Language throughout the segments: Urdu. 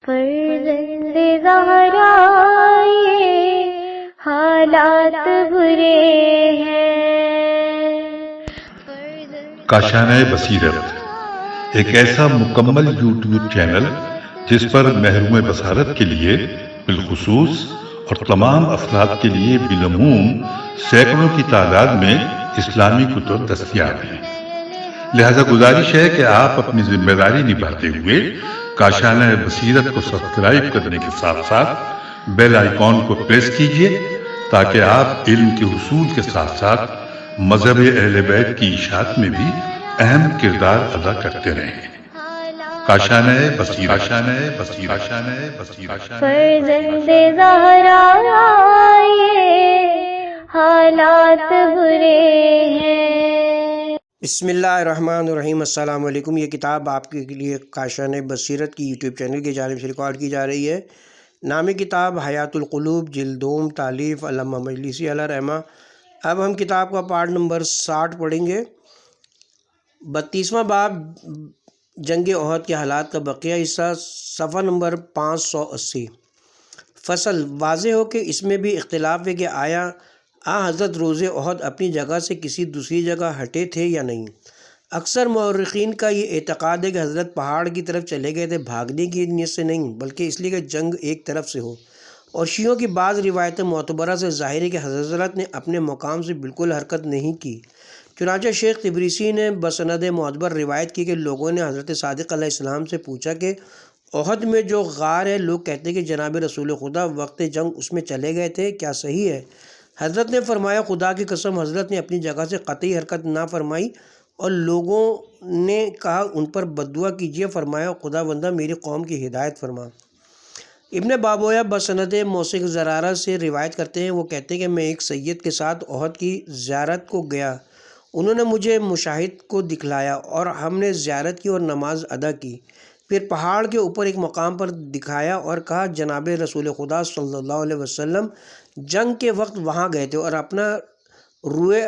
فرزند زہرا یہ حالات برے ہیں۔ کاشانہ بصیرت ایک ایسا مکمل یوٹیوب چینل جس پر محروم بصارت کے لیے بالخصوص اور تمام افراد کے لیے بالعموم سینکڑوں کی تعداد میں اسلامی کتب دستیاب ہیں۔ لہذا گزارش ہے کہ آپ اپنی ذمہ داری نبھاتے ہوئے کاشانہ بصیرت کو سبسکرائب کرنے کے ساتھ ساتھ بیل آئیکن کو پریس کیجئے تاکہ آپ علم کے حصول کے ساتھ ساتھ مذہب اہل بیت کی اشاعت میں بھی اہم کردار ادا کرتے رہیں۔ کاشانہ بصیرت۔ فرزند زہرا یہ حالات برے ہیں۔ بسم اللہ الرحمن الرحیم۔ السلام علیکم۔ یہ کتاب آپ کے لیے کاشانہ بصیرت کی یوٹیوب چینل کی جانب سے ریکارڈ کی جا رہی ہے۔ نام کتاب حیات القلوب، جلد دوم، تالیف علامہ مجلسی علیہ رحمہ۔ اب ہم کتاب کا پارٹ نمبر 60 پڑھیں گے۔ 32واں باب جنگ احد کے حالات کا بقیہ حصہ، صفحہ نمبر 580۔ فصل واضح ہو کہ اس میں بھی اختلاف ہے کہ آیا حضرت روز احد اپنی جگہ سے کسی دوسری جگہ ہٹے تھے یا نہیں۔ اکثر مورخین کا یہ اعتقاد ہے کہ حضرت پہاڑ کی طرف چلے گئے تھے، بھاگنے کی نیت سے نہیں بلکہ اس لیے کہ جنگ ایک طرف سے ہو، اور شیعوں کی بعض روایتیں معتبرہ سے ظاہر ہے کہ حضرت نے اپنے مقام سے بالکل حرکت نہیں کی۔ چنانچہ شیخ طبرسی نے بسند معتبر روایت کی کہ لوگوں نے حضرت صادق علیہ السلام سے پوچھا کہ احد میں جو غار ہے، لوگ کہتے ہیں کہ جناب رسول خدا وقت جنگ اس میں چلے گئے تھے، کیا صحیح ہے؟ حضرت نے فرمایا خدا کی قسم حضرت نے اپنی جگہ سے قطعی حرکت نہ فرمائی، اور لوگوں نے کہا ان پر بددعا کیجیے۔ فرمایا خدا بندہ میری قوم کی ہدایت فرما۔ ابن بابویہ بسند موثق زرارہ سے روایت کرتے ہیں، وہ کہتے ہیں کہ میں ایک سید کے ساتھ احد کی زیارت کو گیا، انہوں نے مجھے مشاہد کو دکھلایا اور ہم نے زیارت کی اور نماز ادا کی۔ پھر پہاڑ کے اوپر ایک مقام پر دکھایا اور کہا جناب رسول خدا صلی اللہ علیہ وسلم جنگ کے وقت وہاں گئے تھے اور اپنا روئے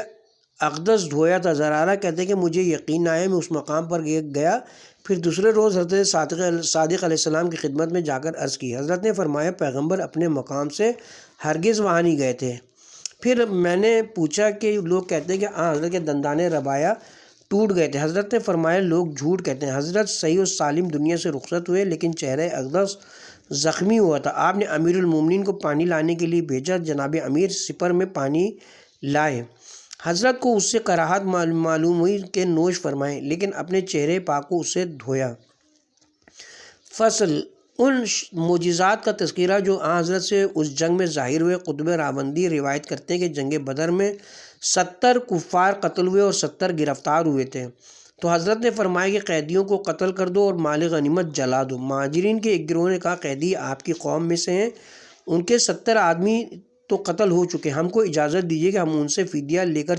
اقدس دھویا تھا۔ زرارہ کہتے ہیں کہ مجھے یقین آیا، میں اس مقام پر گیا، پھر دوسرے روز حضرت صادق علیہ السلام کی خدمت میں جا کر عرض کی۔ حضرت نے فرمایا پیغمبر اپنے مقام سے ہرگز وہاں نہیں گئے تھے۔ پھر میں نے پوچھا کہ لوگ کہتے ہیں کہ حضرت کے دندان ربایا ٹوٹ گئے تھے۔ حضرت نے فرمایا لوگ جھوٹ کہتے ہیں، حضرت صحیح و سالم دنیا سے رخصت ہوئے لیکن چہرہ اقدس زخمی ہوا تھا۔ آپ نے امیر المومنین کو پانی لانے کے لیے بھیجا، جناب امیر سپر میں پانی لائے، حضرت کو اس سے کراہت معلوم ہوئی کہ نوش فرمائیں، لیکن اپنے چہرے پاک کو اس سے دھویا۔ فصل ان معجزات کا تذکرہ جو حضرت سے اس جنگ میں ظاہر ہوئے۔ قطب راوندی روایت کرتے ہیں کہ جنگ بدر میں 70 کفار قتل ہوئے اور 70 گرفتار ہوئے تھے، تو حضرت نے فرمایا کہ قیدیوں کو قتل کر دو اور مال غنیمت جلا دو۔ مہاجرین کے ایک گروہ نے کہا قیدی آپ کی قوم میں سے ہیں، ان کے 70 آدمی تو قتل ہو چکے، ہم کو اجازت دیجیے کہ ہم ان سے فدیہ لے کر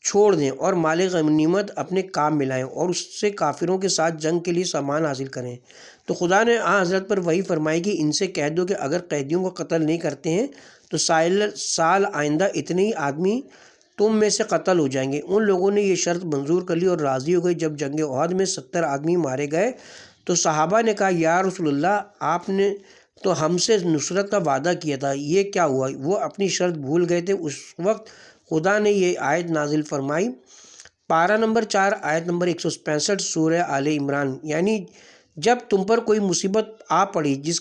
چھوڑ دیں اور مال غنیمت اپنے کام میں لائیں اور اس سے کافروں کے ساتھ جنگ کے لیے سامان حاصل کریں۔ تو خدا نے حضرت پر وہی فرمائی کہ ان سے کہہ دو کہ اگر قیدیوں کو قتل نہیں کرتے ہیں تو سال آئندہ اتنے ہی آدمی تم میں سے قتل ہو جائیں گے۔ ان لوگوں نے یہ شرط منظور کر لی اور راضی ہو گئی۔ جب جنگ احد میں 70 آدمی مارے گئے تو صحابہ نے کہا یا رسول اللہ آپ نے تو ہم سے نصرت کا وعدہ کیا تھا، یہ کیا ہوا؟ وہ اپنی شرط بھول گئے تھے۔ اس وقت خدا نے یہ آیت نازل فرمائی، پارہ نمبر 4 آیت نمبر 165 سورہ آل عمران، یعنی جب تم پر کوئی مصیبت آ پڑی جس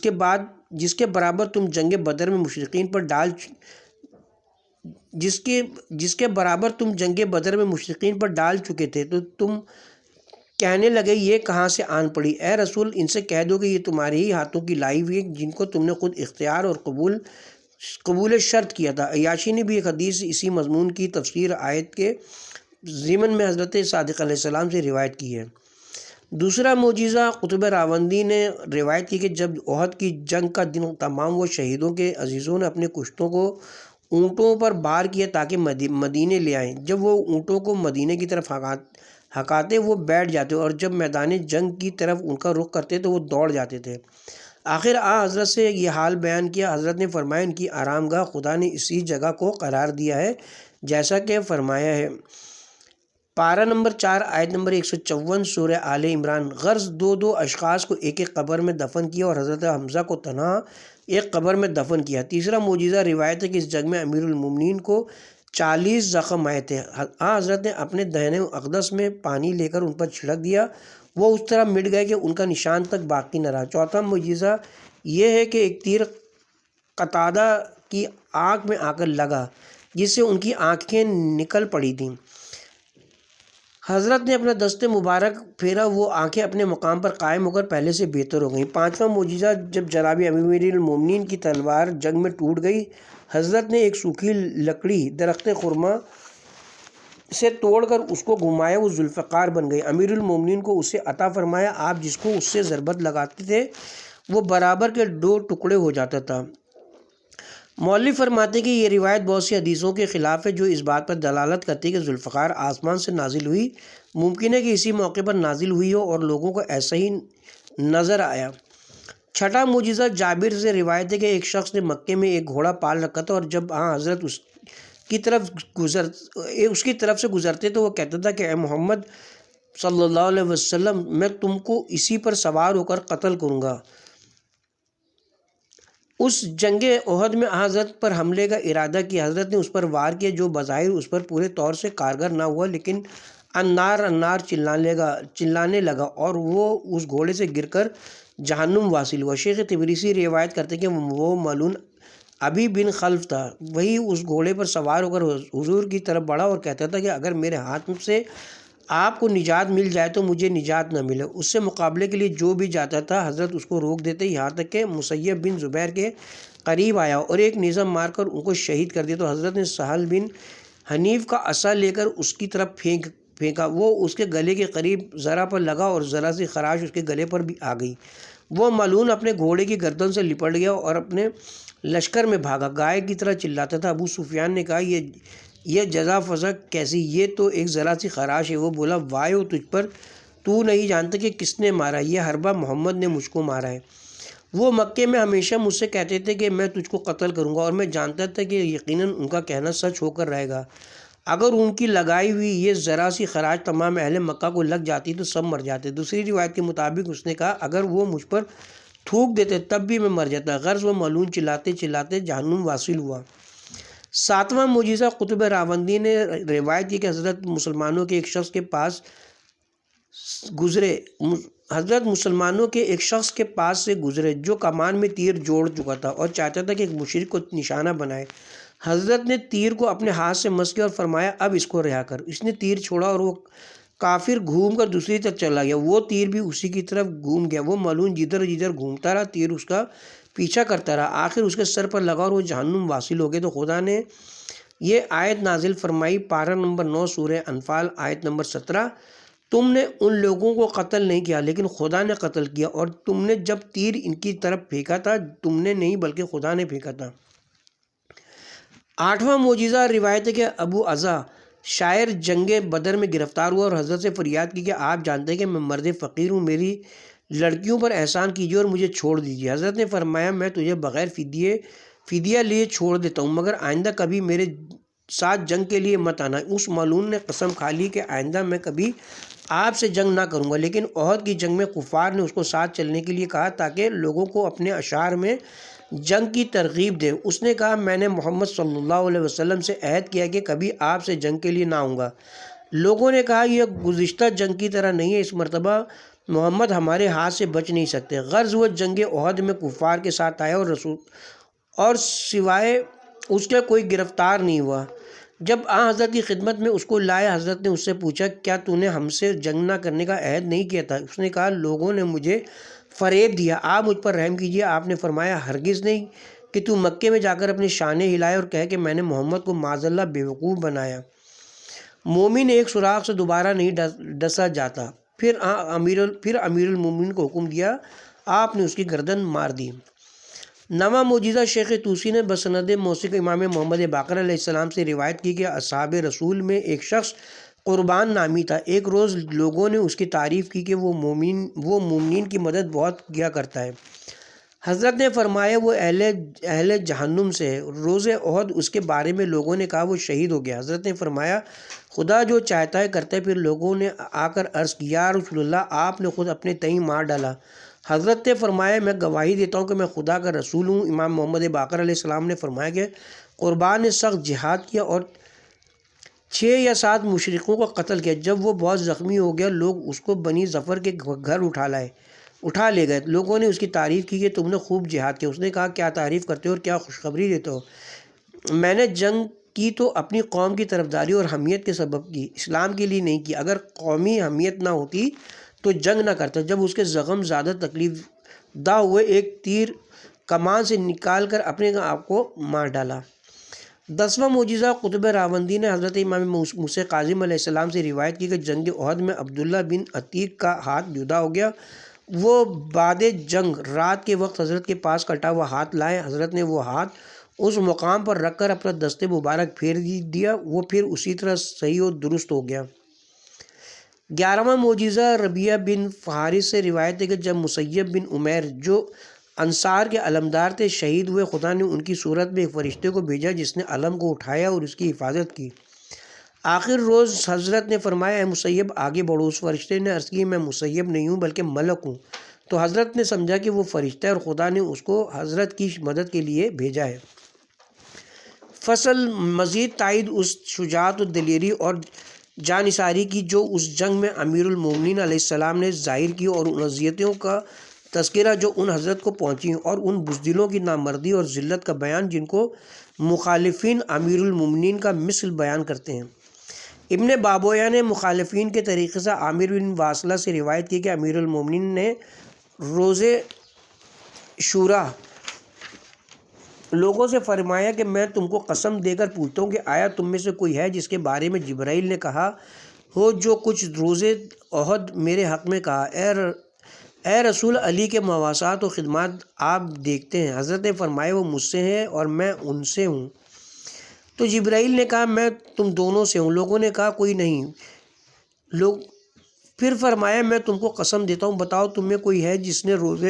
کے برابر تم جنگ بدر میں مشرکین پر ڈال چکے تھے تو تم کہنے لگے یہ کہاں سے آن پڑی؟ اے رسول ان سے کہہ دو کہ یہ تمہارے ہی ہاتھوں کی لائی ہوئی ہے جن کو تم نے خود اختیار اور قبول شرط کیا تھا۔ عیاشی نے بھی ایک حدیث اسی مضمون کی تفسیر آیت کے ضمن میں حضرت صادق علیہ السلام سے روایت کی ہے۔ دوسرا معجزہ قطب راوندی نے روایت کی کہ جب احد کی جنگ کا دن تمام ہوا، شہیدوں کے عزیزوں نے اپنے کشتوں کو اونٹوں پر بار کیا تاکہ مدینے لے آئیں۔ جب وہ اونٹوں کو مدینے کی طرف ہکاتے وہ بیٹھ جاتے اور جب میدان جنگ کی طرف ان کا رخ کرتے تو وہ دوڑ جاتے تھے۔ آخر حضرت سے یہ حال بیان کیا۔ حضرت نے فرمایا ان کی آرام گاہ خدا نے اسی جگہ کو قرار دیا ہے جیسا کہ فرمایا ہے۔ پارہ نمبر 4 آیت نمبر 154 سورہ آل عمران۔ غرض دو اشخاص کو ایک قبر میں دفن کیا اور حضرت حمزہ کو تنہا ایک قبر میں دفن کیا۔ تیسرا معجزہ روایت ہے کہ اس جنگ میں امیر المومنین کو 40 زخم آئے تھے۔ حضرت نے اپنے دہنے اقدس میں پانی لے کر ان پر چھڑک دیا، وہ اس طرح مٹ گئے کہ ان کا نشان تک باقی نہ رہا۔ چوتھا معجزہ یہ ہے کہ ایک تیر قتادہ کی آنکھ میں آ کر لگا جس سے ان کی آنکھیں نکل پڑی تھیں۔ حضرت نے اپنا دست مبارک پھیرا، وہ آنکھیں اپنے مقام پر قائم ہو کر پہلے سے بہتر ہو گئیں۔ پانچواں معجزہ جب جناب امیر المومنین کی تلوار جنگ میں ٹوٹ گئی، حضرت نے ایک سوکھی لکڑی درخت خرما سے توڑ کر اس کو گھمایا، وہ ذوالفقار بن گئی۔ امیر المومنین کو اسے عطا فرمایا، آپ جس کو اس سے ضربت لگاتے تھے وہ برابر کے 2 ٹکڑے ہو جاتا تھا۔ مولوی فرماتے ہیں کہ یہ روایت بہت سی حدیثوں کے خلاف ہے جو اس بات پر دلالت کرتی ہے کہ ذوالفقار آسمان سے نازل ہوئی۔ ممکن ہے کہ اسی موقع پر نازل ہوئی ہو اور لوگوں کو ایسا ہی نظر آیا۔ چھٹا معجزہ جابر سے روایت ہے کہ ایک شخص نے مکے میں ایک گھوڑا پال رکھا تھا، اور جب حضرت اس کی طرف سے گزرتے تو وہ کہتا تھا کہ اے محمد صلی اللہ علیہ وسلم، میں تم کو اسی پر سوار ہو کر قتل کروں گا۔ اس جنگ احد میں حضرت پر حملے کا ارادہ کیا۔ حضرت نے اس پر وار کیا جو بظاہر اس پر پورے طور سے کارگر نہ ہوا، لیکن انار انار چلانے لگا اور وہ اس گھوڑے سے گر کر جہنم واصل ہوا۔ شیخ تبریسی روایت کرتے ہیں کہ وہ ملعون ابی بن خلف تھا، وہی اس گھوڑے پر سوار ہو کر حضور کی طرف بڑھا اور کہتا تھا کہ اگر میرے ہاتھ سے آپ کو نجات مل جائے تو مجھے نجات نہ ملے۔ اس سے مقابلے کے لیے جو بھی جاتا تھا حضرت اس کو روک دیتے، یہاں تک کہ مسیب بن زبیر کے قریب آیا اور ایک نیزہ مار کر ان کو شہید کر دیا تو حضرت نے سہل بن حنیف کا عصا لے کر اس کی طرف پھینکا، وہ اس کے گلے کے قریب ذرا پر لگا اور ذرا سی خراش اس کے گلے پر بھی آ گئی۔ وہ ملعون اپنے گھوڑے کی گردن سے لپٹ گیا اور اپنے لشکر میں بھاگا، گائے کی طرح چلاتا تھا۔ ابو سفیان نے کہا یہ جزا فضا کیسی، یہ تو ایک ذرا سی خراش ہے۔ وہ بولا وایو تجھ پر، تو نہیں جانتا کہ کس نے مارا، یہ حربہ محمد نے مجھ کو مارا ہے۔ وہ مکے میں ہمیشہ مجھ سے کہتے تھے کہ میں تجھ کو قتل کروں گا، اور میں جانتا تھا کہ یقیناً ان کا کہنا سچ ہو کر رہے گا۔ اگر ان کی لگائی ہوئی یہ ذرا سی خراش تمام اہل مکہ کو لگ جاتی تو سب مر جاتے۔ دوسری روایت کے مطابق اس نے کہا اگر وہ مجھ پر تھوک دیتے تب بھی میں مر جاتا۔ غرض وہ ملعون چلاتے چلاتے جہنم واصل ہوا۔ ساتواں معجزہ قطب راوندی نے روایت کی کہ حضرت مسلمانوں کے ایک شخص کے پاس سے گزرے جو کمان میں تیر جوڑ چکا تھا اور چاہتا تھا کہ ایک مشرک کو نشانہ بنائے۔ حضرت نے تیر کو اپنے ہاتھ سے مس کیا اور فرمایا اب اس کو رہا کر۔ اس نے تیر چھوڑا اور وہ کافر گھوم کر دوسری طرف چلا گیا، وہ تیر بھی اسی کی طرف گھوم گیا۔ وہ ملعون جدھر جدھر گھومتا رہا تیر اس کا پیچھا کرتا رہا، آخر اس کے سر پر لگا اور وہ جہنم واصل ہو گئے۔ تو خدا نے یہ آیت نازل فرمائی، پارہ نمبر 9 سورہ انفال آیت نمبر 17، تم نے ان لوگوں کو قتل نہیں کیا لیکن خدا نے قتل کیا، اور تم نے جب تیر ان کی طرف پھینکا تھا تم نے نہیں بلکہ خدا نے پھینکا تھا۔ آٹھواں معجزہ روایت ہے کہ ابو عزا شاعر جنگ بدر میں گرفتار ہوا اور حضرت سے فریاد کی کہ آپ جانتے ہیں کہ میں مرد فقیر ہوں، میری لڑکیوں پر احسان کیجیے اور مجھے چھوڑ دیجیے۔ حضرت نے فرمایا میں تجھے بغیر فدیہ لیے چھوڑ دیتا ہوں، مگر آئندہ کبھی میرے ساتھ جنگ کے لیے مت آنا۔ اس ملعون نے قسم کھا لی کہ آئندہ میں کبھی آپ سے جنگ نہ کروں گا، لیکن احد کی جنگ میں کفار نے اس کو ساتھ چلنے کے لیے کہا تاکہ لوگوں کو اپنے اشعار میں جنگ کی ترغیب دے۔ اس نے کہا میں نے محمد صلی اللہ علیہ وسلم سے عہد کیا کہ کبھی آپ سے جنگ کے لیے نہ آؤں گا۔ لوگوں نے کہا یہ گزشتہ جنگ کی طرح نہیں ہے، اس مرتبہ محمد ہمارے ہاتھ سے بچ نہیں سکتے۔ غرض وہ جنگ احد میں کفار کے ساتھ آیا اور سوائے اس کے کوئی گرفتار نہیں ہوا۔ جب حضرت کی خدمت میں اس کو لائے، حضرت نے اس سے پوچھا کیا تو نے ہم سے جنگ نہ کرنے کا عہد نہیں کیا تھا؟ اس نے کہا لوگوں نے مجھے فریب دیا، آپ مجھ پر رحم کیجیے۔ آپ نے فرمایا ہرگز نہیں کہ تو مکے میں جا کر اپنی شانیں ہلائے اور کہے کہ میں نے محمد کو معاذ اللہ بیوقوف بنایا۔ مومن ایک سوراخ سے دوبارہ نہیں ڈسا جاتا۔ پھر امیر المومنین کو حکم دیا، آپ نے اس کی گردن مار دی۔ نواں معجزہ شیخ طوسی نے بسند موثق امام محمد باقر علیہ السلام سے روایت کی کہ اصحاب رسول میں ایک شخص قربان نامی تھا۔ ایک روز لوگوں نے اس کی تعریف کی کہ وہ مومنین کی مدد بہت کیا کرتا ہے۔ حضرت نے فرمایا وہ اہل جہنم سے ہے۔ روز احد اس کے بارے میں لوگوں نے کہا وہ شہید ہو گیا۔ حضرت نے فرمایا خدا جو چاہتا ہے کرتا ہے۔ پھر لوگوں نے آ کر عرض کیا یا رسول اللہ آپ نے خود اپنے تئیں مار ڈالا۔ حضرت نے فرمایا میں گواہی دیتا ہوں کہ میں خدا کا رسول ہوں۔ امام محمد باقر علیہ السلام نے فرمایا کہ قربان نے سخت جہاد کیا اور 6 یا 7 مشرکوں کو قتل کیا۔ جب وہ بہت زخمی ہو گیا لوگ اس کو بنی ظفر کے گھر اٹھا لے گئے۔ لوگوں نے اس کی تعریف کی کہ تم نے خوب جہاد کیا۔ اس نے کہا کیا تعریف کرتے ہو اور کیا خوشخبری دیتے ہو؟ میں نے جنگ کی تو اپنی قوم کی طرفداری اور حمیت کے سبب کی، اسلام کے لیے نہیں کی۔ اگر قومی حمیت نہ ہوتی تو جنگ نہ کرتا۔ جب اس کے زخم زیادہ تکلیف دہ ہوئے ایک تیر کمان سے نکال کر اپنے آپ کو مار ڈالا۔ 10واں معجزہ قطب راوندی نے حضرت امام موسیٰ کاظم علیہ السلام سے روایت کی کہ جنگ احد میں عبداللہ بن عتیق کا ہاتھ جدا ہو گیا۔ وہ بعد جنگ رات کے وقت حضرت کے پاس کٹا ہوا ہاتھ لائے۔ حضرت نے وہ ہاتھ اس مقام پر رکھ کر اپنا دست مبارک پھیر دیا، وہ پھر اسی طرح صحیح و درست ہو گیا۔ 11واں معجزہ ربیعہ بن فہارس سے روایت ہے کہ جب مسیب بن عمیر جو انصار کے علمدار تھے شہید ہوئے، خدا نے ان کی صورت میں ایک فرشتے کو بھیجا جس نے علم کو اٹھایا اور اس کی حفاظت کی۔ آخر روز حضرت نے فرمایا اے مسیب آگے بڑھو۔ اس فرشتے نے عرض کی میں مسیب نہیں ہوں بلکہ ملک ہوں۔ تو حضرت نے سمجھا کہ وہ فرشتہ ہے اور خدا نے اس کو حضرت کی مدد کے لیے بھیجا ہے۔ فصل مزید تائید اس شجاعت و دلیری اور جانثاری کی جو اس جنگ میں امیر المومنین علیہ السلام نے ظاہر کی اور ان اذیتوں کا تذکرہ جو ان حضرت کو پہنچی اور ان بزدلوں کی نامردی اور ذلت کا بیان جن کو مخالفین امیر المومنین کا مثل بیان کرتے ہیں۔ ابن بابویہ نے مخالفین کے طریقے سے عامر بن واصلہ سے روایت کی کہ امیر المومنین نے روز شورا لوگوں سے فرمایا کہ میں تم کو قسم دے کر پوچھتا ہوں کہ آیا تم میں سے کوئی ہے جس کے بارے میں جبرائیل نے کہا ہو جو کچھ روز احد میرے حق میں کہا؟ اے رسول علی کے مواسات و خدمات آپ دیکھتے ہیں۔ حضرت نے فرمایا وہ مجھ سے ہیں اور میں ان سے ہوں۔ تو جبرائیل نے کہا میں تم دونوں سے ہوں۔ لوگوں نے کہا کوئی نہیں۔ پھر فرمایا میں تم کو قسم دیتا ہوں بتاؤ تم میں کوئی ہے جس نے روز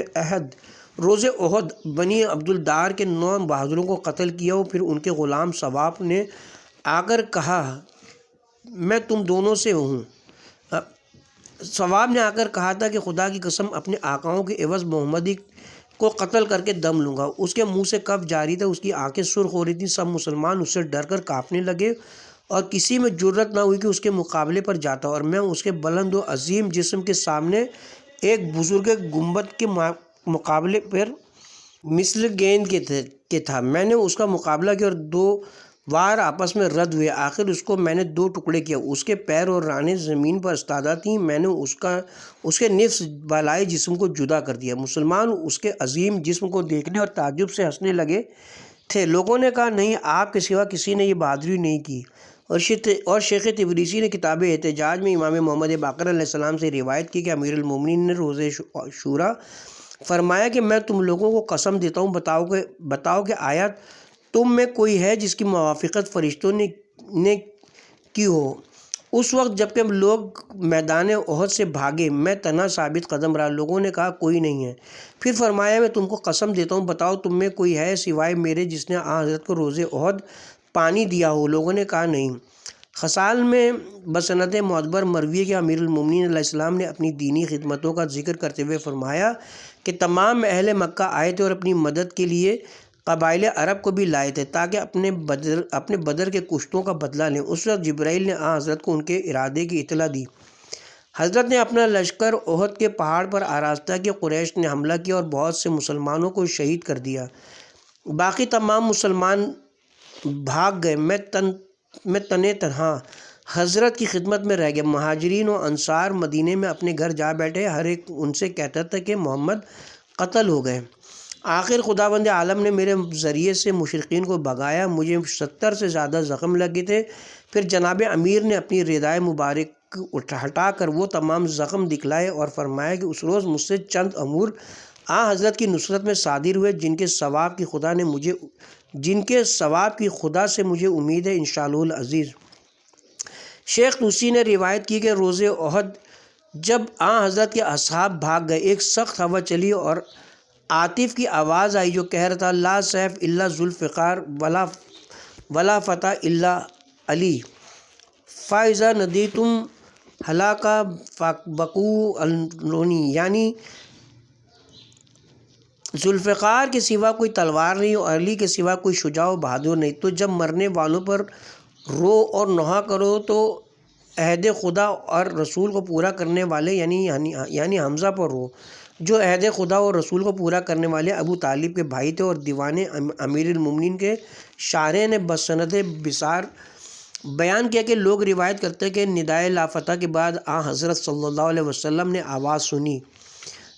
احد بنی عبدالدار کے 9 بہادروں کو قتل کیا ہو؟ پھر ان کے غلام ثواب نے آ کر کہا میں تم دونوں سے ہوں۔ ثواب نے آ کر کہا تھا کہ خدا کی قسم اپنے آقاؤں کے عوض محمدی کو قتل کر کے دم لوں گا۔ اس کے منہ سے کف جاری تھا، اس کی آنکھیں سرخ ہو رہی تھیں۔ سب مسلمان اس سے ڈر کر کانپنے لگے اور کسی میں جرت نہ ہوئی کہ اس کے مقابلے پر جاتا، اور میں اس کے بلند و عظیم جسم کے سامنے ایک بزرگ گنبد کے مقابلے پر مثل گیند کے تھا۔ میں نے اس کا مقابلہ کیا اور 2 وار آپس میں رد ہوئے۔ آخر اس کو میں نے 2 ٹکڑے کیا، اس کے پیر اور رانیں زمین پر استادہ تھیں۔ میں نے اس کے نصف بالائے جسم کو جدا کر دیا۔ مسلمان اس کے عظیم جسم کو دیکھنے اور تعجب سے ہنسنے لگے تھے۔ لوگوں نے کہا نہیں آپ کے سوا کسی نے یہ بہادری نہیں کی۔ اور شیخ تبریزی نے کتاب احتجاج میں امام محمد باقر علیہ السلام سے روایت کی کہ امیر المومنین نے روز شورا فرمایا کہ میں تم لوگوں کو قسم دیتا ہوں بتاؤ کہ آیا تم میں کوئی ہے جس کی موافقت فرشتوں نے کی ہو؟ اس وقت جب کہ لوگ میدان احد سے بھاگے میں تنہا ثابت قدم رہا۔ لوگوں نے کہا کوئی نہیں ہے۔ پھر فرمایا میں تم کو قسم دیتا ہوں بتاؤ تم میں کوئی ہے سوائے میرے جس نے حضرت کو روز احد پانی دیا ہو؟ لوگوں نے کہا نہیں۔ خصال میں بسند معتبر مروی کہ امیر المومنین علیہ السلام نے اپنی دینی خدمتوں کا ذکر کرتے ہوئے فرمایا کہ تمام اہل مکہ آئے تھے اور اپنی مدد کے لیے قبائل عرب کو بھی لائے تھے تاکہ اپنے بدر کے کشتوں کا بدلہ لیں۔ اس وقت جبرائیل نے حضرت کو ان کے ارادے کی اطلاع دی۔ حضرت نے اپنا لشکر احد کے پہاڑ پر آراستہ کیا۔ قریش نے حملہ کیا اور بہت سے مسلمانوں کو شہید کر دیا۔ باقی تمام مسلمان بھاگ گئے۔ میں تنہا حضرت کی خدمت میں رہ گیا۔ مہاجرین و انصار مدینے میں اپنے گھر جا بیٹھے۔ ہر ایک ان سے کہتا تھا کہ محمد قتل ہو گئے۔ آخر خداوند عالم نے میرے ذریعے سے مشرقین کو بھگایا۔ مجھے 70 سے زیادہ زخم لگے تھے۔ پھر جناب امیر نے اپنی ردائے مبارک ہٹا کر وہ تمام زخم دکھلائے اور فرمایا کہ اس روز مجھ سے چند امور حضرت کی نصرت میں صادر ہوئے جن کے ثواب کی خدا سے مجھے امید ہے انشاءاللہ العزیز۔ شیخ طوسی نے روایت کی کہ روز احد جب حضرت کے اصحاب بھاگ گئے ایک سخت ہوا چلی اور عاطف کی آواز آئی جو کہہ رہا تھا لا سیف الا ذوالفقار ولا فتح الا علی فائزہ ندی تم ہلاکا بقو الرونی، یعنی ذوالفقار کے سوا کوئی تلوار نہیں اور علی کے سوا کوئی شجاع و بہادر نہیں، تو جب مرنے والوں پر رو اور نوحہ کرو تو عہد خدا اور رسول کو پورا کرنے والے یعنی حمزہ پر رو، جو عہد خدا اور رسول کو پورا کرنے والے ابو طالب کے بھائی تھے اور دیوان امیر المومنین کے شارح نے بسند بصار بیان کیا کہ لوگ روایت کرتے ہیں کہ ندائے لافتہ کے بعد حضرت صلی اللہ علیہ وسلم نے آواز سنی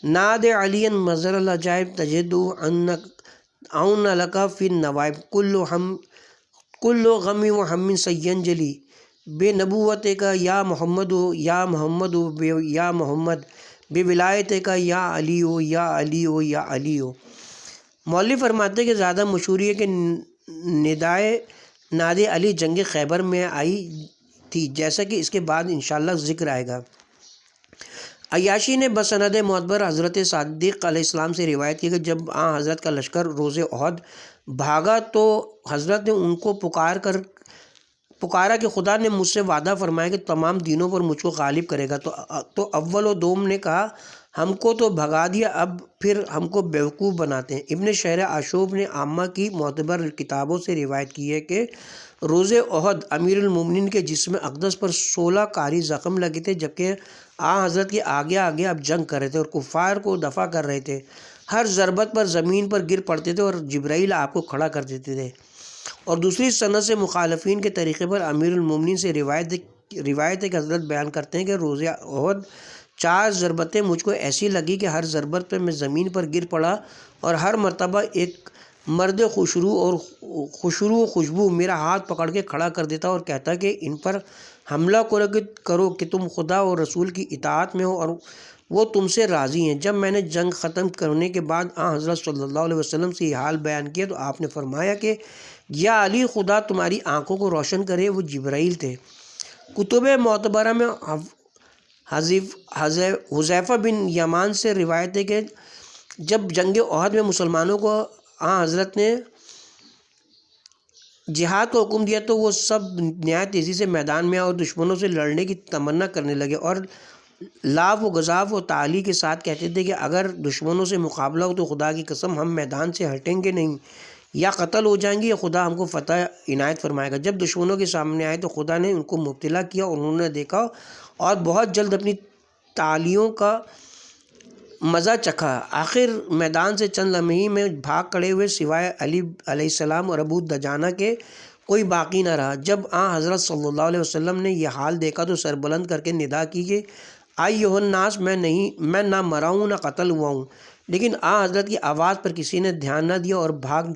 ناد علی مظہر العجائب تجد اون لکا فی النوائب کل غم و ہم سینجلی بے نبوت کا یا محمد یا محمد یا محمد بے ولایت کا یا علی ہو یا علی ہو یا علی ہو۔ مولوی فرماتے کہ زیادہ مشہور ہے کہ ندائے ناد علی جنگ خیبر میں آئی تھی، جیسا کہ اس کے بعد انشاءاللہ ذکر آئے گا۔ عیاشی نے بسند معتبر حضرت صادق علیہ السلام سے روایت کی کہ جب حضرت کا لشکر روز احد بھاگا تو حضرت نے ان کو پکارا کہ خدا نے مجھ سے وعدہ فرمایا کہ تمام دینوں پر مجھ کو غالب کرے گا، تو اول و دوم نے کہا ہم کو تو بھگا دیا، اب پھر ہم کو بیوقوف بناتے ہیں۔ ابن شہر عاشوب نے عامہ کی معتبر کتابوں سے روایت کی ہے کہ روز احد امیر المومنین کے جسم اقدس پر 16 کاری زخم لگے تھے، جبکہ حضرت کے آگے آگے اب جنگ کر رہے تھے اور کفار کو دفع کر رہے تھے، ہر ضربت پر زمین پر گر پڑتے تھے اور جبرائیل آپ کو کھڑا کر دیتے تھے۔ اور دوسری سند سے مخالفین کے طریقے پر امیر المومنین سے روایت ہے کہ حضرت بیان کرتے ہیں کہ روز احد 4 ضربتیں مجھ کو ایسی لگی کہ ہر ضربت پہ میں زمین پر گر پڑا اور ہر مرتبہ ایک مرد خوشرو و خوشبو میرا ہاتھ پکڑ کے کھڑا کر دیتا اور کہتا کہ ان پر حملہ کرو کہ تم خدا اور رسول کی اطاعت میں ہو اور وہ تم سے راضی ہیں۔ جب میں نے جنگ ختم کرنے کے بعد حضرت صلی اللہ علیہ وسلم سے یہ حال بیان کیا تو آپ نے فرمایا کہ یا علی خدا تمہاری آنکھوں کو روشن کرے، وہ جبرائیل تھے۔ کتب معتبرہ میں حذیفہ بن یمان سے روایت ہے کہ جب جنگ احد میں مسلمانوں کو حضرت نے جہاد کا حکم دیا تو وہ سب نہایت تیزی سے میدان میں آئے اور دشمنوں سے لڑنے کی تمنا کرنے لگے اور لاف و گزاف و تعالی کے ساتھ کہتے تھے کہ اگر دشمنوں سے مقابلہ ہو تو خدا کی قسم ہم میدان سے ہٹیں گے نہیں، یا قتل ہو جائیں گے یا خدا ہم کو فتح عنایت فرمائے گا۔ جب دشمنوں کے سامنے آئے تو خدا نے ان کو مبتلا کیا اور انہوں نے دیکھا اور بہت جلد اپنی تعلیوں کا مزہ چکھا۔ آخر میدان سے چند لمحے میں بھاگ کھڑے ہوئے سوائے علی علیہ السلام اور ابو دجانہ کے کوئی باقی نہ رہا۔ جب حضرت صلی اللہ علیہ وسلم نے یہ حال دیکھا تو سر بلند کر کے ندا کی کہ ایھا الناس، میں نہ مرا ہوں نہ قتل ہوا ہوں، لیکن حضرت کی آواز پر کسی نے دھیان نہ دیا اور بھاگے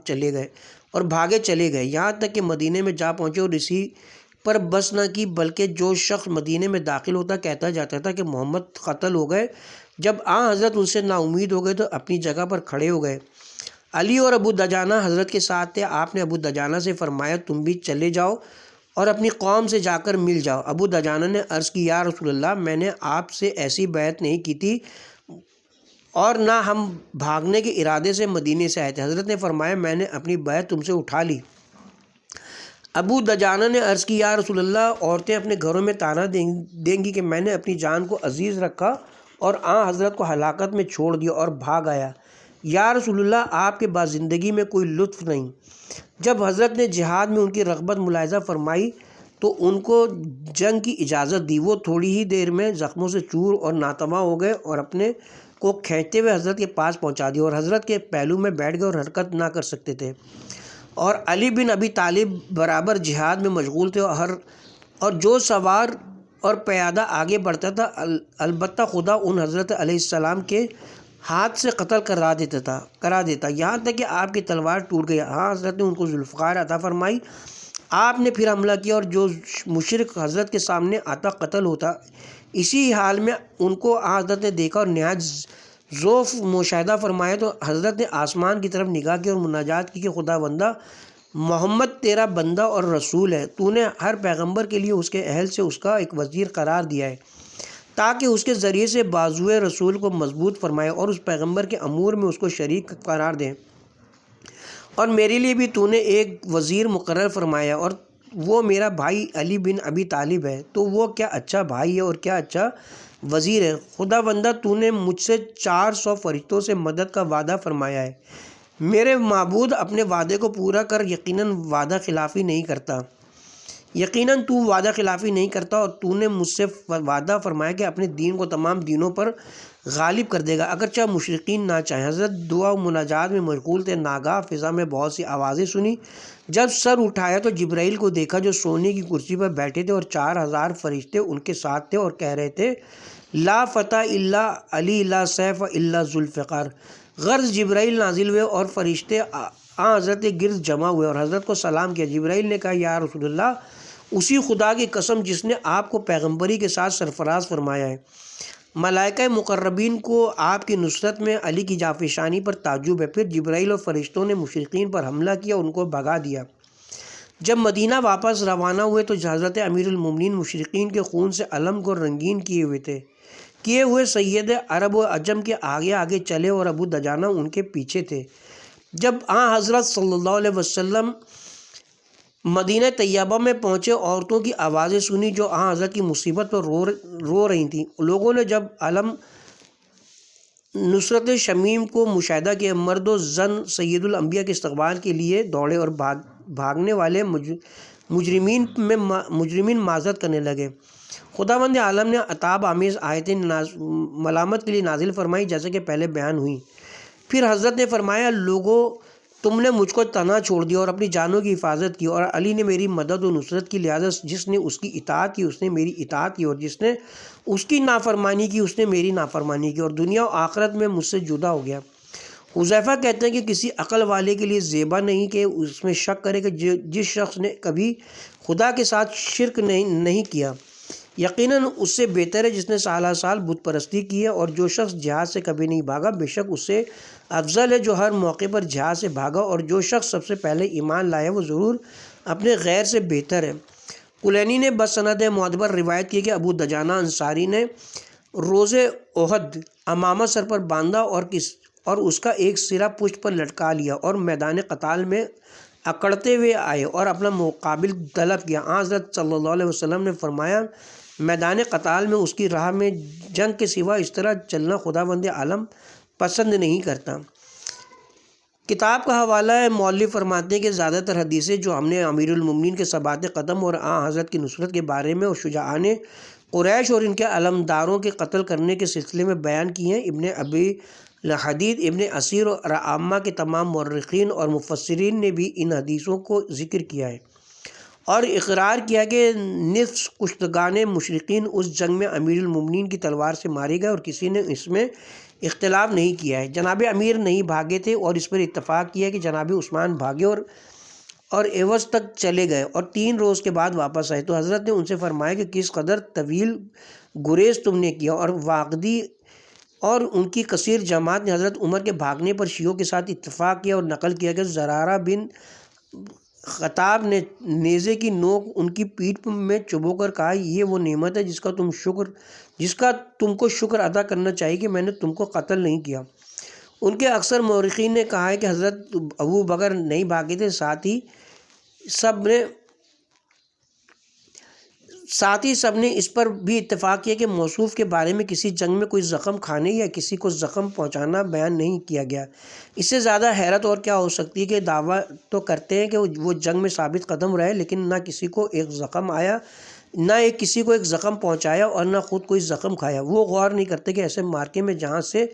چلے گئے یہاں تک کہ مدینے میں جا پہنچے اور اسی پر بس نہ کی، بلکہ جو شخص مدینے میں داخل ہوتا کہتا جاتا تھا کہ محمد قتل ہو گئے۔ جب حضرت ان سے نا امید ہو گئے تو اپنی جگہ پر کھڑے ہو گئے۔ علی اور ابو دجانہ حضرت کے ساتھ تھے۔ آپ نے ابو دجانہ سے فرمایا تم بھی چلے جاؤ اور اپنی قوم سے جا کر مل جاؤ۔ ابو دجانہ نے عرض کی یا رسول اللہ، میں نے آپ سے ایسی بیعت نہیں کی تھی اور نہ ہم بھاگنے کے ارادے سے مدینے سے آئے تھے۔ حضرت نے فرمایا میں نے اپنی بیعت تم سے اٹھا لی۔ ابو دجانہ نے عرض کی یا رسول اللہ، عورتیں اپنے گھروں میں طعنہ دیں گی کہ میں نے اپنی جان کو عزیز رکھا اور حضرت کو ہلاکت میں چھوڑ دیا اور بھاگ آیا۔ یا رسول اللہ، آپ کے بعد زندگی میں کوئی لطف نہیں۔ جب حضرت نے جہاد میں ان کی رغبت ملاحظہ فرمائی تو ان کو جنگ کی اجازت دی۔ وہ تھوڑی ہی دیر میں زخموں سے چور اور ناتواں ہو گئے اور اپنے کو کھینچتے ہوئے حضرت کے پاس پہنچا دیا اور حضرت کے پہلو میں بیٹھ گئے اور حرکت نہ کر سکتے تھے، اور علی بن ابی طالب برابر جہاد میں مشغول تھے اور جو سوار اور پیادہ آگے بڑھتا تھا البتہ خدا ان حضرت علیہ السلام کے ہاتھ سے قتل کرا دیتا یہاں تک کہ آپ کی تلوار ٹوٹ گئی۔ حضرت نے ان کو ذوالفقار عطا فرمائی۔ آپ نے پھر حملہ کیا اور جو مشرک حضرت کے سامنے آتا قتل ہوتا۔ اسی حال میں ان کو حضرت نے دیکھا اور نہایت ذوف مشاہدہ فرمایا تو حضرت نے آسمان کی طرف نگاہ کی اور مناجات کی کہ خدا بندہ محمد تیرا بندہ اور رسول ہے، تو نے ہر پیغمبر کے لیے اس کے اہل سے اس کا ایک وزیر قرار دیا ہے۔ تاکہ اس کے ذریعے سے بازوئے رسول کو مضبوط فرمائے اور اس پیغمبر کے امور میں اس کو شریک قرار دیں، اور میرے لیے بھی تو نے ایک وزیر مقرر فرمایا اور وہ میرا بھائی علی بن ابی طالب ہے، تو وہ کیا اچھا بھائی ہے اور کیا اچھا وزیر ہے۔ خدا بندہ تو نے مجھ سے 400 فرشتوں سے مدد کا وعدہ فرمایا ہے، میرے معبود اپنے وعدے کو پورا کر، یقیناً وعدہ خلافی نہیں کرتا، یقیناً تو وعدہ خلافی نہیں کرتا، اور تو نے مجھ سے وعدہ فرمایا کہ اپنے دین کو تمام دینوں پر غالب کر دے گا اگرچہ مشرکین نہ چاہیں۔ حضرت دعا و مناجات میں مشغول تھے، ناگاہ فضا میں بہت سی آوازیں سنی۔ جب سر اٹھایا تو جبرائیل کو دیکھا جو سونے کی کرسی پر بیٹھے تھے اور 4000 فرشتے ان کے ساتھ تھے اور کہہ رہے تھے لا فتح الا علی لا سیف الا ذوالفقار۔ غرض جبرائیل نازل ہوئے اور فرشتے حضرت کے گرد جمع ہوئے اور حضرت کو سلام کیا۔ جبرائیل نے کہا یا رسول اللہ، اسی خدا کی قسم جس نے آپ کو پیغمبری کے ساتھ سرفراز فرمایا ہے، ملائکہ مقربین کو آپ کی نصرت میں علی کی جافشانی پر تعجب ہے۔ پھر جبرائیل اور فرشتوں نے مشرکین پر حملہ کیا اور ان کو بھگا دیا۔ جب مدینہ واپس روانہ ہوئے تو حضرت امیر المومنین مشرکین کے خون سے علم کو رنگین کیے ہوئے سید عرب و عجم کے آگے آگے چلے اور ابو دجانہ ان کے پیچھے تھے۔ جب حضرت صلی اللہ علیہ وسلم مدینہ طیبہ میں پہنچے، عورتوں کی آوازیں سنی جو حضرت کی مصیبت پر رو رہی تھیں۔ لوگوں نے جب علم نصرت شمیم کو مشاہدہ کیا، مرد و زن سید الانبیاء کے استقبال کے لیے دوڑے اور بھاگنے والے مجرمین معذرت کرنے لگے۔ خداوند عالم نے عتاب آمیز آیتیں ملامت کے لیے نازل فرمائی جیسے کہ پہلے بیان ہوئی۔ پھر حضرت نے فرمایا لوگوں، تم نے مجھ کو تنہا چھوڑ دیا اور اپنی جانوں کی حفاظت کی، اور علی نے میری مدد و نصرت کی، لہٰذا جس نے اس کی اطاعت کی اس نے میری اطاعت کی، اور جس نے اس کی نافرمانی کی اس نے میری نافرمانی کی، اور دنیا و آخرت میں مجھ سے جدا ہو گیا۔ حذیفہ کہتے ہیں کہ کسی عقل والے کے لیے زیبا نہیں کہ اس میں شک کرے کہ جس شخص نے کبھی خدا کے ساتھ شرک نہیں کیا، یقیناً اس سے بہتر ہے جس نے سالہ سال بت پرستی کی ہے، اور جو شخص جہاد سے کبھی نہیں بھاگا بے شک اس سے افضل ہے جو ہر موقع پر جہاد سے بھاگا، اور جو شخص سب سے پہلے ایمان لایا وہ ضرور اپنے غیر سے بہتر ہے۔ کلینی نے بسند معتبر روایت کی کہ ابو دجانہ انصاری نے روز احد امامہ سر پر باندھا اور اس کا ایک سرا پشت پر لٹکا لیا اور میدان قتال میں اکڑتے ہوئے آئے اور اپنا مقابل طلب کیا۔ حضرت صلی اللہ علیہ وسلم نے فرمایا میدان قتال میں اس کی راہ میں جنگ کے سوا اس طرح چلنا خداوند عالم پسند نہیں کرتا۔ کتاب کا حوالہ ہے، مولوی فرماتے ہیں کہ زیادہ تر حدیثیں جو ہم نے امیر المومنین کے ثبات قدم اور حضرت کی نصرت کے بارے میں اور شجاعان قریش اور ان کے علمداروں کے قتل کرنے کے سلسلے میں بیان کی ہیں، ابن ابی حدید، ابن اسیر اور عامہ کے تمام مورخین اور مفسرین نے بھی ان حدیثوں کو ذکر کیا ہے اور اقرار کیا کہ نصف کشتگان مشرقین اس جنگ میں امیر المومنین کی تلوار سے مارے گئے اور کسی نے اس میں اختلاف نہیں کیا ہے۔ جناب امیر نہیں بھاگے تھے اور اس پر اتفاق کیا کہ جناب عثمان بھاگے اور ایوز تک چلے گئے اور 3 روز کے بعد واپس آئے، تو حضرت نے ان سے فرمایا کہ کس قدر طویل گریز تم نے کیا، اور واقدی اور ان کی کثیر جماعت نے حضرت عمر کے بھاگنے پر شیعوں کے ساتھ اتفاق کیا اور نقل کیا کہ زرارہ بن خطاب نے نیزے کی نوک ان کی پیٹھ میں چبو کر کہا یہ وہ نعمت ہے جس کا تم کو شکر ادا کرنا چاہیے کہ میں نے تم کو قتل نہیں کیا۔ ان کے اکثر مورخین نے کہا ہے کہ حضرت ابو بکر نہیں بھاگے تھے، ساتھ ہی سب نے اس پر بھی اتفاق کیا کہ موصوف کے بارے میں کسی جنگ میں کوئی زخم کھانے یا کسی کو زخم پہنچانا بیان نہیں کیا گیا۔ اس سے زیادہ حیرت اور کیا ہو سکتی ہے کہ دعویٰ تو کرتے ہیں کہ وہ جنگ میں ثابت قدم رہے لیکن نہ کسی کو ایک زخم آیا، نہ کسی کو ایک زخم پہنچایا اور نہ خود کوئی زخم کھایا۔ وہ غور نہیں کرتے کہ ایسے مارکے میں جہاں سے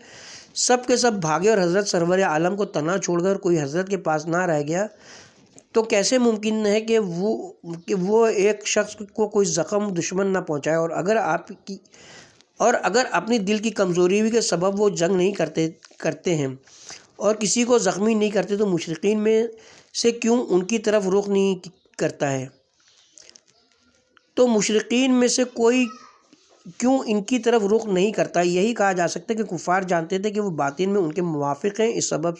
سب کے سب بھاگے اور حضرت سرور عالم کو تنہا چھوڑ کر کوئی حضرت کے پاس نہ رہ گیا، تو کیسے ممکن ہے کہ وہ ایک شخص کو کوئی زخم دشمن نہ پہنچائے، اور اگر اپنی دل کی کمزوری کے سبب وہ جنگ نہیں کرتے ہیں اور کسی کو زخمی نہیں کرتے تو مشرقین میں سے کیوں ان کی طرف رخ نہیں کرتا ہے؟ تو مشرقین میں سے کوئی کیوں ان کی طرف رخ نہیں کرتا؟ یہی کہا جا سکتا ہے کہ کفار جانتے تھے کہ وہ باطن میں ان کے موافق ہیں، اس سبب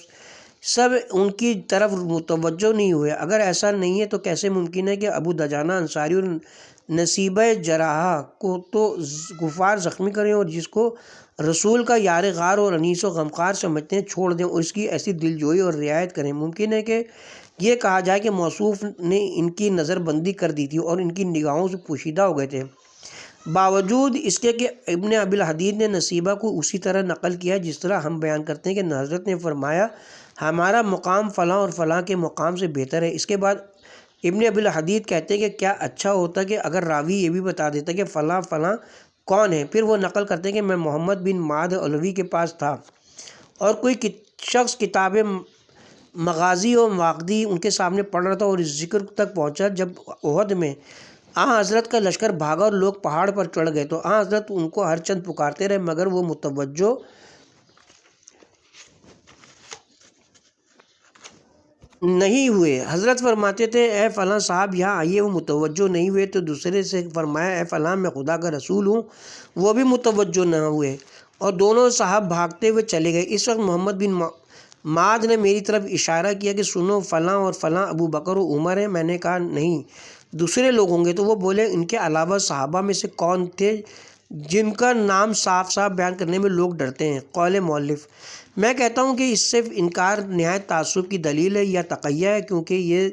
سب ان کی طرف متوجہ نہیں ہوئے۔ اگر ایسا نہیں ہے تو کیسے ممکن ہے کہ ابو دجانہ انصاری اور نصیبہ جراح کو تو کفار زخمی کریں اور جس کو رسول کا یار غار اور انیس و غمخوار سمجھتے ہیں چھوڑ دیں اور اس کی ایسی دلجوئی اور رعایت کریں۔ ممکن ہے کہ یہ کہا جائے کہ موصوف نے ان کی نظر بندی کر دی تھی اور ان کی نگاہوں سے پوشیدہ ہو گئے تھے، باوجود اس کے کہ ابن ابی الحدید نے نصیبہ کو اسی طرح نقل کیا جس طرح ہم بیان کرتے ہیں کہ حضرت نے فرمایا ہمارا مقام فلاں اور فلاں کے مقام سے بہتر ہے۔ اس کے بعد ابن ابی الحدید کہتے ہیں کہ کیا اچھا ہوتا کہ اگر راوی یہ بھی بتا دیتا کہ فلاں فلاں کون ہے۔ پھر وہ نقل کرتے ہیں کہ میں محمد بن معد علوی کے پاس تھا اور کوئی شخص کتاب مغازی و مواقدی ان کے سامنے پڑھ رہا تھا اور اس ذکر تک پہنچا جب احد میں حضرت کا لشکر بھاگا اور لوگ پہاڑ پر چڑھ گئے تو حضرت ان کو ہر چند پکارتے رہے مگر وہ متوجہ نہیں ہوئے۔ حضرت فرماتے تھے اے فلاں صاحب یہاں آئیے، وہ متوجہ نہیں ہوئے تو دوسرے سے فرمایا اے فلاں میں خدا کا رسول ہوں، وہ بھی متوجہ نہ ہوئے اور دونوں صاحب بھاگتے ہوئے چلے گئے۔ اس وقت محمد بن معد نے میری طرف اشارہ کیا کہ سنو فلاں اور فلاں ابو بکر و عمر ہیں۔ میں نے کہا نہیں دوسرے لوگ ہوں گے، تو وہ بولے ان کے علاوہ صحابہ میں سے کون تھے جن کا نام صاف صاف بیان کرنے میں لوگ ڈرتے ہیں؟ قول مؤلف، میں کہتا ہوں کہ اس سے انکار نہایت تعصب کی دلیل ہے یا تقیہ ہے، کیونکہ یہ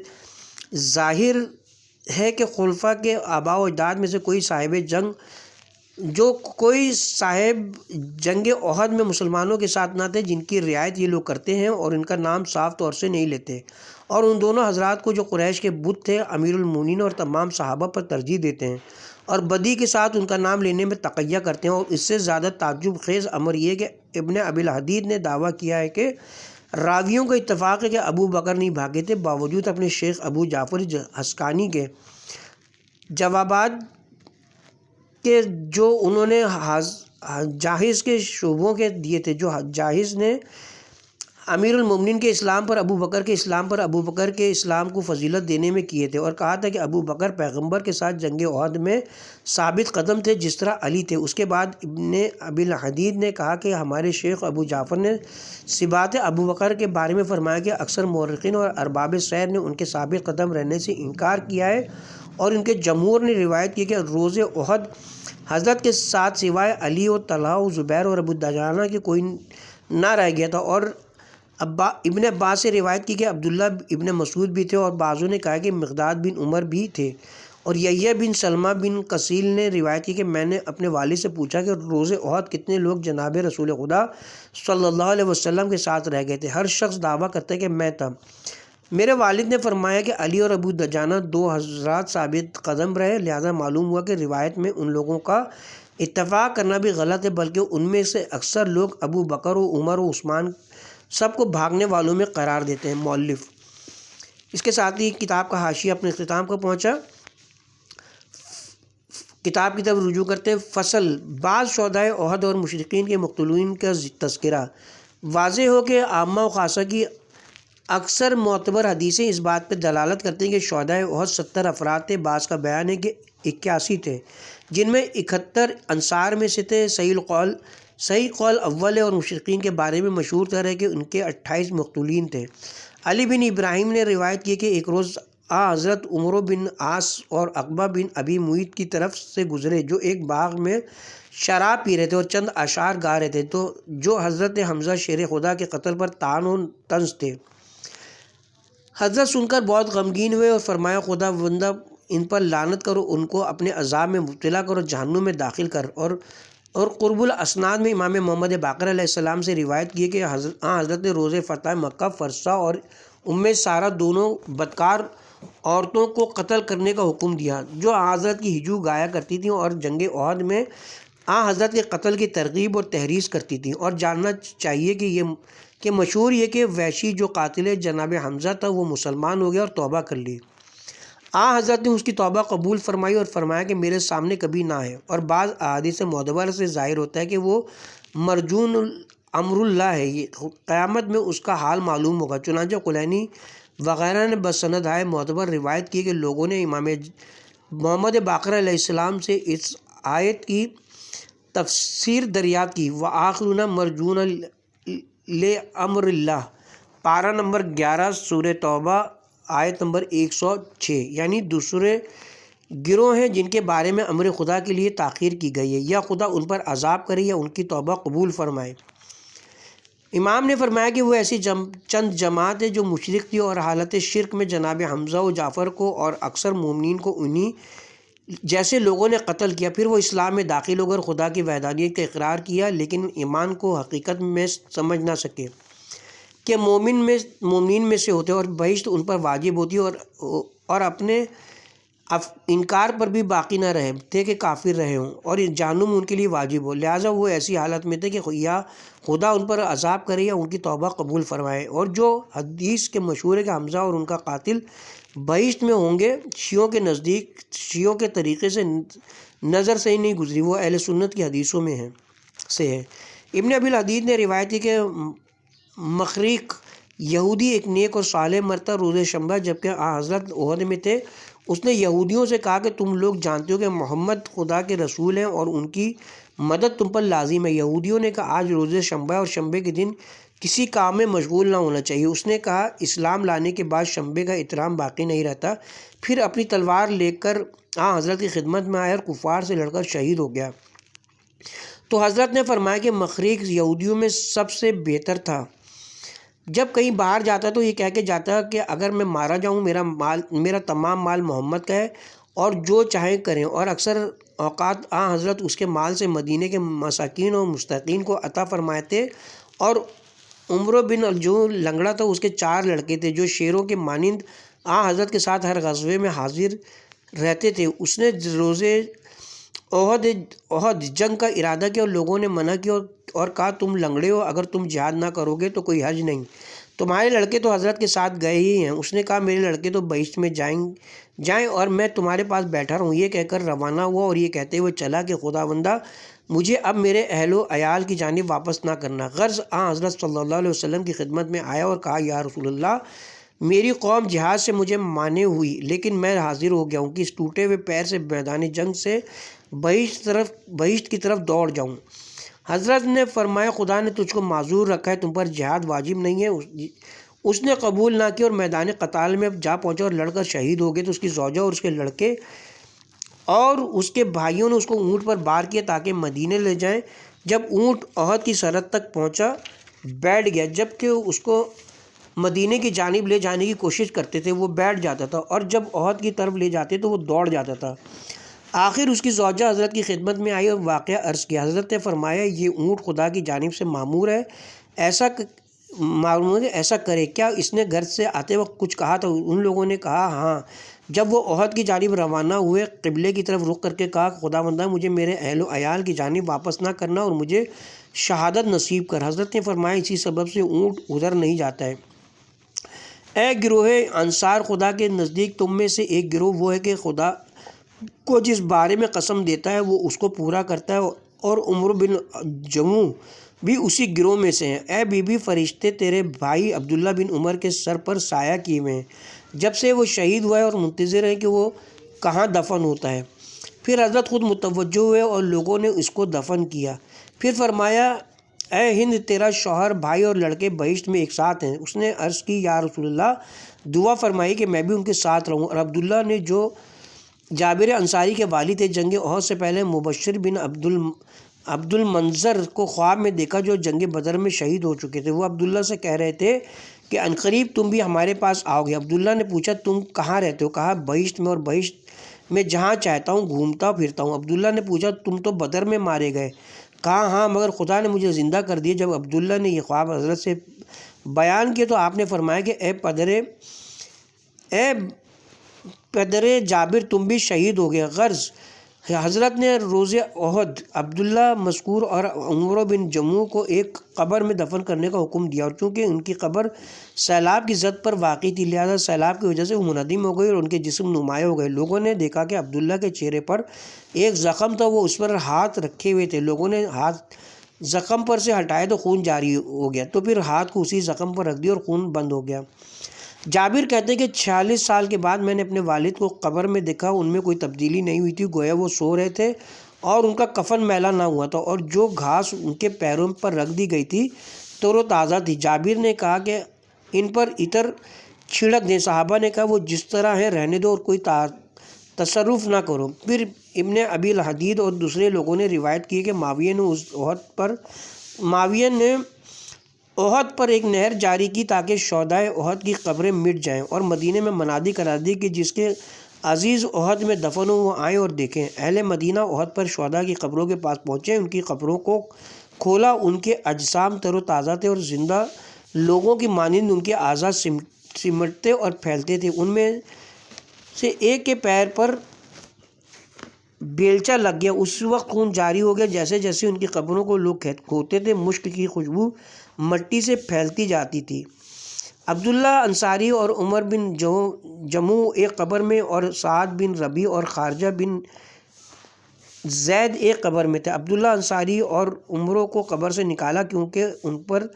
ظاہر ہے کہ خلفاء کے آباء و اجداد میں سے کوئی صاحب جنگ احد میں مسلمانوں کے ساتھ نہ تھے جن کی رعایت یہ لوگ کرتے ہیں اور ان کا نام صاف طور سے نہیں لیتے، اور ان دونوں حضرات کو جو قریش کے بت تھے امیر المومنین اور تمام صحابہ پر ترجیح دیتے ہیں اور بدی کے ساتھ ان کا نام لینے میں تقیہ کرتے ہیں۔ اور اس سے زیادہ تعجب خیز امر یہ کہ ابن ابی الحدید نے دعویٰ کیا ہے کہ راویوں کا اتفاق ہے کہ ابو بکر نہیں بھاگے تھے، باوجود اپنے شیخ ابو جعفر حسقانی کے جوابات کے جو انہوں نے جاہز کے شعبوں کے دیے تھے، جو جاہز نے امیر المومنین کے اسلام پر ابو بکر کے اسلام پر ابو بکر کے اسلام کو فضیلت دینے میں کیے تھے، اور کہا تھا کہ ابو بکر پیغمبر کے ساتھ جنگ احد میں ثابت قدم تھے جس طرح علی تھے۔ اس کے بعد ابن ابی الحدید نے کہا کہ ہمارے شیخ ابو جعفر نے صفات ابو بکر کے بارے میں فرمایا کہ اکثر مورخین اور ارباب سیر نے ان کے ثابت قدم رہنے سے انکار کیا ہے، اور ان کے جمہور نے روایت کی کہ روز احد حضرت کے ساتھ سوائے علی و طلحہ و زبیر اور ابو دجانہ کے کوئی نہ رہ گیا تھا، اور ابن عباس سے روایت کی کہ عبداللہ ابن مسعود بھی تھے، اور بعضوں نے کہا کہ مقداد بن عمر بھی تھے، اور یحییٰ بن سلمہ بن قصیل نے روایت کی کہ میں نے اپنے والد سے پوچھا کہ روز احد کتنے لوگ جناب رسول خدا صلی اللہ علیہ وسلم کے ساتھ رہ گئے تھے؟ ہر شخص دعویٰ کرتا ہے کہ میں تھا۔ میرے والد نے فرمایا کہ علی اور ابو دجانہ دو حضرات ثابت قدم رہے، لہذا معلوم ہوا کہ روایت میں ان لوگوں کا اتفاق کرنا بھی غلط ہے، بلکہ ان میں سے اکثر لوگ ابو بکر و عمر و عثمان سب کو بھاگنے والوں میں قرار دیتے ہیں۔ مؤلف اس کے ساتھ ہی کتاب کا حاشیہ اپنے اختتام کو پہنچا۔ کتاب کی طرف رجوع کرتے ہیں۔ فصل، بعض شہدائے احد اور مشرکین کے مقتولین کا تذکرہ۔ واضح ہو کہ عامہ و خاصہ کی اکثر معتبر حدیثیں اس بات پہ دلالت کرتے ہیں کہ شہدائے احد 70 افراد تھے، بعض کا بیان ہے کہ 81 تھے، جن میں 71 انصار میں سے تھے۔ صحیح قول اول ہے، اور مشرکین کے بارے میں مشہور تر ہے کہ ان کے 28 مقتولین تھے۔ علی بن ابراہیم نے روایت کی کہ ایک روز حضرت عمرو بن عاص اور عقبہ بن ابی معیط کی طرف سے گزرے جو ایک باغ میں شراب پی رہے تھے اور چند اشعار گا رہے تھے، تو جو حضرت حمزہ شیر خدا کے قتل پر طعن و طنز تھے۔ حضرت سن کر بہت غمگین ہوئے اور فرمایا خدا بندہ ان پر لعنت کرو، ان کو اپنے عذاب میں مبتلا کرو، جہنم میں داخل کر۔ اور قرب الاسناد میں امام محمد باقر علیہ السلام سے روایت کی ہے کہ حضرت نے روز فتح مکہ فرسا اور سارہ دونوں بدکار عورتوں کو قتل کرنے کا حکم دیا جو حضرت کی ہجو گایا کرتی تھیں اور جنگ احد میں حضرت کے قتل کی ترغیب اور تحریض کرتی تھیں۔ اور جاننا چاہیے کہ مشہور یہ کہ وحشی جو قاتل جناب حمزہ تھا وہ مسلمان ہو گیا اور توبہ کر لی۔ حضرت نے اس کی توبہ قبول فرمائی اور فرمایا کہ میرے سامنے کبھی نہ آئے، اور بعض احادیث معتبرہ سے ظاہر ہوتا ہے کہ وہ مرجون امر اللہ ہے، قیامت میں اس کا حال معلوم ہوگا۔ چنانچہ کلینی وغیرہ نے بسند معتبر روایت کی کہ لوگوں نے امام محمد باقر علیہ السلام سے اس آیت کی تفسیر دریافت کی، وآخرون مرجون لامر اللہ، پارہ نمبر 11 سورہ توبہ آیت نمبر 106، یعنی دوسرے گروہ ہیں جن کے بارے میں امر خدا کے لیے تاخیر کی گئی ہے، یا خدا ان پر عذاب کرے یا ان کی توبہ قبول فرمائے۔ امام نے فرمایا کہ وہ ایسی چند جماعت ہے جو مشرک تھی اور حالت شرک میں جناب حمزہ و جعفر کو اور اکثر مومنین کو انہی جیسے لوگوں نے قتل کیا، پھر وہ اسلام میں داخل ہو کر خدا کی وحدانیت کا اقرار کیا، لیکن ایمان کو حقیقت میں سمجھ نہ سکے کہ مومنین میں سے ہوتے اور بہشت ان پر واجب ہوتی، اور اپنے انکار پر بھی باقی نہ رہے تھے کہ کافر رہے ہوں اور جہنم ان کے لیے واجب ہو، لہٰذا وہ ایسی حالت میں تھے کہ یا خدا ان پر عذاب کرے یا ان کی توبہ قبول فرمائے۔ اور جو حدیث کے مشہور ہے کہ حمزہ اور ان کا قاتل بہشت میں ہوں گے، شیعوں کے نزدیک شیعوں کے طریقے سے نظر سے ہی نہیں گزری، وہ اہل سنت کی حدیثوں میں ہے۔ ابن ابی الحدید نے روایت کی کہ مخریق یہودی ایک نیک اور صالح مرد تھا روز شنبہ جبکہ حضرت احد میں تھے۔ اس نے یہودیوں سے کہا کہ تم لوگ جانتے ہو کہ محمد خدا کے رسول ہیں اور ان کی مدد تم پر لازم ہے۔ یہودیوں نے کہا آج روز شنبہ اور شنبے کے دن کسی کام میں مشغول نہ ہونا چاہیے۔ اس نے کہا اسلام لانے کے بعد شنبے کا احترام باقی نہیں رہتا، پھر اپنی تلوار لے کر حضرت کی خدمت میں آیا اور کفار سے لڑ کر شہید ہو گیا۔ تو حضرت نے فرمایا کہ مخریق یہودیوں میں سب سے بہتر تھا، جب کہیں باہر جاتا تو یہ کہہ کے جاتا کہ اگر میں مارا جاؤں میرا تمام مال محمد کا ہے اور جو چاہیں کریں، اور اکثر اوقات حضرت اس کے مال سے مدینے کے مساکین اور مستحقین کو عطا فرماتے۔ اور عمرو بن الجو لنگڑا تھا، اس کے 4 لڑکے تھے جو شیروں کے مانند حضرت کے ساتھ ہر غزوے میں حاضر رہتے تھے۔ اس نے روزے احد جنگ کا ارادہ کیا اور لوگوں نے منع کیا اور کہا تم لنگڑے ہو، اگر تم جہاد نہ کرو گے تو کوئی حرج نہیں، تمہارے لڑکے تو حضرت کے ساتھ گئے ہی ہیں۔ اس نے کہا میرے لڑکے تو بہشت میں جائیں اور میں تمہارے پاس بیٹھا رہوں۔ یہ کہہ کر روانہ ہوا اور یہ کہتے ہوئے چلا کہ خداوندہ مجھے اب میرے اہل و عیال کی جانب واپس نہ کرنا۔ غرض حضرت صلی اللہ علیہ وسلم کی خدمت میں آیا اور کہا یا رسول اللہ، میری قوم جہاد سے مجھے مانے ہوئی لیکن میں حاضر ہو گیا ہوں کہ اس ٹوٹے ہوئے پیر سے میدان جنگ سے بہشت کی طرف دوڑ جاؤں۔ حضرت نے فرمایا خدا نے تجھ کو معذور رکھا ہے، تم پر جہاد واجب نہیں ہے۔ اس نے قبول نہ کیا اور میدان قتال میں جا پہنچا اور لڑ کر شہید ہو گئے۔ تو اس کی زوجہ اور اس کے لڑکے اور اس کے بھائیوں نے اس کو اونٹ پر بار کیا تاکہ مدینے لے جائیں۔ جب اونٹ احد کی سرحد تک پہنچا بیٹھ گیا، جب کہ اس کو مدینے کی جانب لے جانے کی کوشش کرتے تھے وہ بیٹھ جاتا تھا، اور جب احد کی طرف لے جاتے تو وہ دوڑ جاتا تھا۔ آخر اس کی زوجہ حضرت کی خدمت میں آئی اور واقعہ عرض کیا۔ حضرت نے فرمایا یہ اونٹ خدا کی جانب سے معمور ہے، ایسا کرے۔ کیا اس نے گھر سے آتے وقت کچھ کہا تھا؟ ان لوگوں نے کہا ہاں۔ جب وہ احد کی جانب روانہ ہوئے قبلے کی طرف رخ کر کے کہا خداوندہ مجھے میرے اہل و عیال کی جانب واپس نہ کرنا اور مجھے شہادت نصیب کر۔ حضرت نے فرمایا اسی سبب سے اونٹ ادھر نہیں جاتا ہے۔ اے گروہ انصار، خدا کے نزدیک تم میں سے ایک گروہ وہ ہے کہ خدا کو جس بارے میں قسم دیتا ہے وہ اس کو پورا کرتا ہے، اور عمر بن جموع بھی اسی گروہ میں سے ہیں۔ اے بی بی، فرشتے تیرے بھائی عبداللہ بن عمر کے سر پر سایہ کیے ہوئے ہیں جب سے وہ شہید ہوا ہے اور منتظر ہیں کہ وہ کہاں دفن ہوتا ہے۔ پھر حضرت خود متوجہ ہوئے اور لوگوں نے اس کو دفن کیا۔ پھر فرمایا اے ہند، تیرا شوہر، بھائی اور لڑکے بہشت میں ایک ساتھ ہیں۔ اس نے عرض کی یا رسول اللہ، دعا فرمائی کہ میں بھی ان کے ساتھ رہوں۔ اور عبداللہ نے جو جابر انصاری کے والد تھے، جنگ احد سے پہلے مبشر بن عبد المنظر کو خواب میں دیکھا جو جنگ بدر میں شہید ہو چکے تھے۔ وہ عبداللہ سے کہہ رہے تھے کہ عنقریب تم بھی ہمارے پاس آؤ گے۔ عبداللہ نے پوچھا تم کہاں رہتے ہو؟ کہا بہشت میں، اور بہشت میں جہاں چاہتا ہوں گھومتا پھرتا ہوں۔ عبداللہ نے پوچھا تم تو بدر میں مارے گئے؟ کہا ہاں، مگر خدا نے مجھے زندہ کر دیا۔ جب عبداللہ نے یہ خواب حضرت سے بیان کیا تو آپ نے فرمایا کہ اے پدر جابر تم بھی شہید ہو گئے۔ غرض حضرت نے روز احد عبداللہ مذکور اور عمر بن جموع کو ایک قبر میں دفن کرنے کا حکم دیا، اور چونکہ ان کی قبر سیلاب کی زد پر واقع تھی لہذا سیلاب کی وجہ سے وہ منہدم ہو گئی اور ان کے جسم نمایاں ہو گئے۔ لوگوں نے دیکھا کہ عبداللہ کے چہرے پر ایک زخم تھا، وہ اس پر ہاتھ رکھے ہوئے تھے۔ لوگوں نے ہاتھ زخم پر سے ہٹائے تو خون جاری ہو گیا، تو پھر ہاتھ کو اسی زخم پر رکھ دیا اور خون بند ہو گیا۔ جابر کہتے ہیں کہ 46 سال کے بعد میں نے اپنے والد کو قبر میں دیکھا، ان میں کوئی تبدیلی نہیں ہوئی تھی، گویا وہ سو رہے تھے اور ان کا کفن میلا نہ ہوا تھا، اور جو گھاس ان کے پیروں پر رکھ دی گئی تھی تو وہ تازہ تھی۔ جابر نے کہا کہ ان پر عطر چھڑک دیں۔ صحابہ نے کہا وہ جس طرح ہیں رہنے دو اور کوئی تصرف نہ کرو۔ پھر ابن ابی الحدید اور دوسرے لوگوں نے روایت کی کہ معاویہ نے احد پر ایک نہر جاری کی تاکہ شہدائے احد کی قبریں مٹ جائیں، اور مدینے میں منادی کرا دی کہ جس کے عزیز احد میں دفن ہوں وہ آئیں اور دیکھیں۔ اہل مدینہ احد پر شہداء کی قبروں کے پاس پہنچے، ان کی قبروں کو کھولا، ان کے اجسام تر و تازہ تھے اور زندہ لوگوں کی مانند ان کے اعضاء سمٹتے اور پھیلتے تھے۔ ان میں سے ایک کے پیر پر بیلچہ لگ گیا، اس وقت خون جاری ہو گیا۔ جیسے جیسے ان کی قبروں کو لوگ کھوتے تھے، مشک کی خوشبو مٹی سے پھیلتی جاتی تھی۔ عبداللہ انصاری اور عمر بن جموع ایک قبر میں، اور سعد بن ربیع اور خارجہ بن زید ایک قبر میں تھے۔ عبداللہ انصاری اور عمروں کو قبر سے نکالا کیونکہ ان پر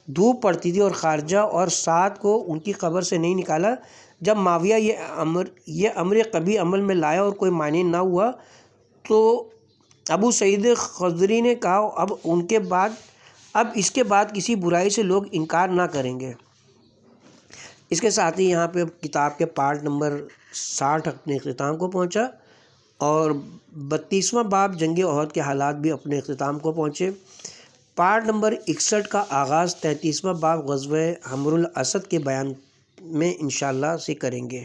دھوپ پڑتی تھی، اور خارجہ اور سعد کو ان کی قبر سے نہیں نکالا۔ جب معاویہ یہ امر قبیح عمل میں لایا اور کوئی معنی نہ ہوا تو ابو سعید خدری نے کہا اب اس کے بعد کسی برائی سے لوگ انکار نہ کریں گے۔ اس کے ساتھ ہی یہاں پہ کتاب کے پارٹ نمبر 60 اپنے اختتام کو پہنچا، اور 32واں باب جنگ احد کے حالات بھی اپنے اختتام کو پہنچے۔ پارٹ نمبر 61 کا آغاز 33واں باب غزوہ حمر الاسد کے بیان میں انشاءاللہ سے کریں گے۔